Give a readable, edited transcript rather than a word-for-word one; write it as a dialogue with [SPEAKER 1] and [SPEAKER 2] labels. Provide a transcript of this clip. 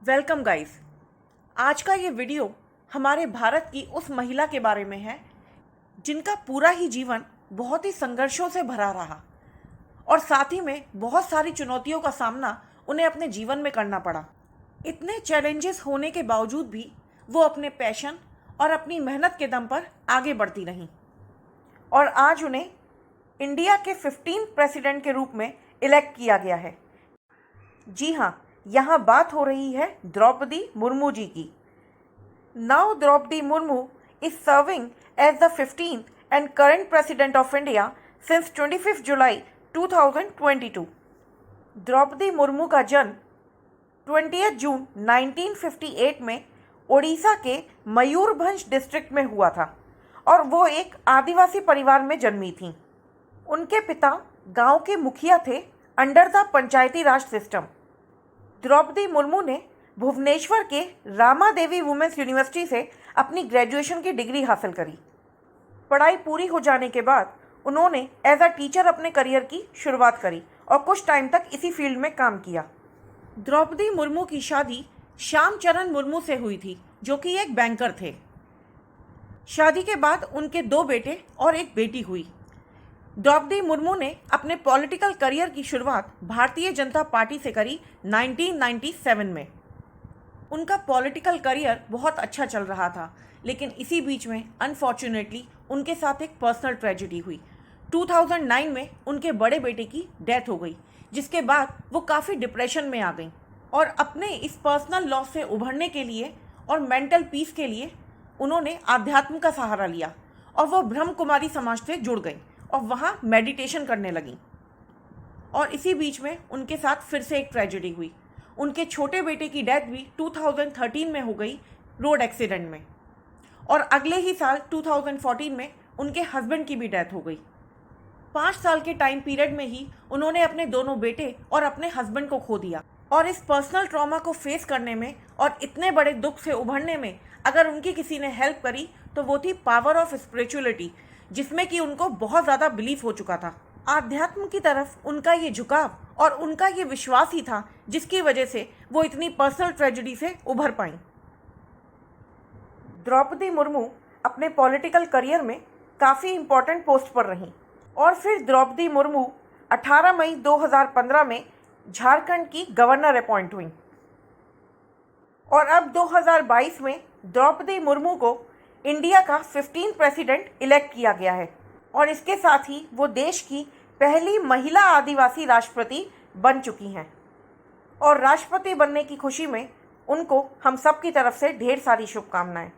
[SPEAKER 1] Welcome guys. आज का ये वीडियो हमारे भारत की उस महिला के बारे में है जिनका पूरा ही जीवन बहुत ही संघर्षों से भरा रहा और साथ ही में बहुत सारी चुनौतियों का सामना उन्हें अपने जीवन में करना पड़ा। इतने चैलेंजेस होने के बावजूद भी वो अपने पैशन और अपनी मेहनत के दम पर आगे बढ़ती रहीं और आज उन्हें इंडिया के 15 प्रेसिडेंट के रूप में इलेक्ट किया गया है। जी हाँ, यहाँ बात हो रही है द्रौपदी मुर्मू जी की। Now Draupadi Murmu is serving as the 15th and current president of India since 25 July 2022। Draupadi Murmu का जन्म 20 जून 1958 में ओडिशा के मयूरभंज डिस्ट्रिक्ट में हुआ था और वो एक आदिवासी परिवार में जन्मी थी। उनके पिता गांव के मुखिया थे under the Panchayati Raj system. Draupadi Murmu ने भुवनेश्वर के रामा देवी वुमेन्स यूनिवर्सिटी से अपनी ग्रेजुएशन की डिग्री हासिल करी। पढ़ाई पूरी हो जाने के बाद उन्होंने एज अ टीचर अपने करियर की शुरुआत करी और कुछ टाइम तक इसी फील्ड में काम किया। द्रौपदी मुर्मू की शादी श्यामचरण मुर्मू से हुई थी जो कि एक बैंकर थे। शादी के बाद उनके 2 बेटे और एक बेटी हुई। द्रौपदी मुर्मू ने अपने पॉलिटिकल करियर की शुरुआत भारतीय जनता पार्टी से करी 1997 में। उनका पॉलिटिकल करियर बहुत अच्छा चल रहा था, लेकिन इसी बीच में अनफॉर्चुनेटली उनके साथ एक पर्सनल ट्रेजेडी हुई। 2009 में उनके बड़े बेटे की डेथ हो गई, जिसके बाद वो काफ़ी डिप्रेशन में आ गई और अपने इस पर्सनल लॉस से उभरने के लिए और मेंटल पीस के लिए उन्होंने आध्यात्म का सहारा लिया और वो ब्रह्म कुमारी समाज से जुड़ गई और वहाँ मेडिटेशन करने लगी। और इसी बीच में उनके साथ फिर से एक ट्रेजेडी हुई। उनके छोटे बेटे की डेथ भी 2013 में हो गई रोड एक्सीडेंट में और अगले ही साल 2014 में उनके हस्बैंड की भी डेथ हो गई। 5 साल के टाइम पीरियड में ही उन्होंने अपने दोनों बेटे और अपने हस्बैंड को खो दिया और इस पर्सनल ट्रॉमा को फेस करने में और इतने बड़े दुख से उभरने में अगर उनकी किसी ने हेल्प करी तो वो थी पावर ऑफ स्पिरिचुअलिटी, जिसमें कि उनको बहुत ज़्यादा बिलीफ हो चुका था। आध्यात्म की तरफ उनका ये झुकाव और उनका ये विश्वास ही था जिसकी वजह से वो इतनी पर्सनल ट्रेजेडी से उभर पाई। द्रौपदी मुर्मू अपने पॉलिटिकल करियर में काफ़ी इम्पोर्टेंट पोस्ट पर रहीं और फिर द्रौपदी मुर्मू 18 मई 2015 में झारखंड की गवर्नर अपॉइंट हुई और अब 2022 में द्रौपदी मुर्मू को इंडिया का 15 प्रेसिडेंट इलेक्ट किया गया है और इसके साथ ही वो देश की पहली महिला आदिवासी राष्ट्रपति बन चुकी हैं और राष्ट्रपति बनने की खुशी में उनको हम सब की तरफ से ढेर सारी शुभकामनाएं।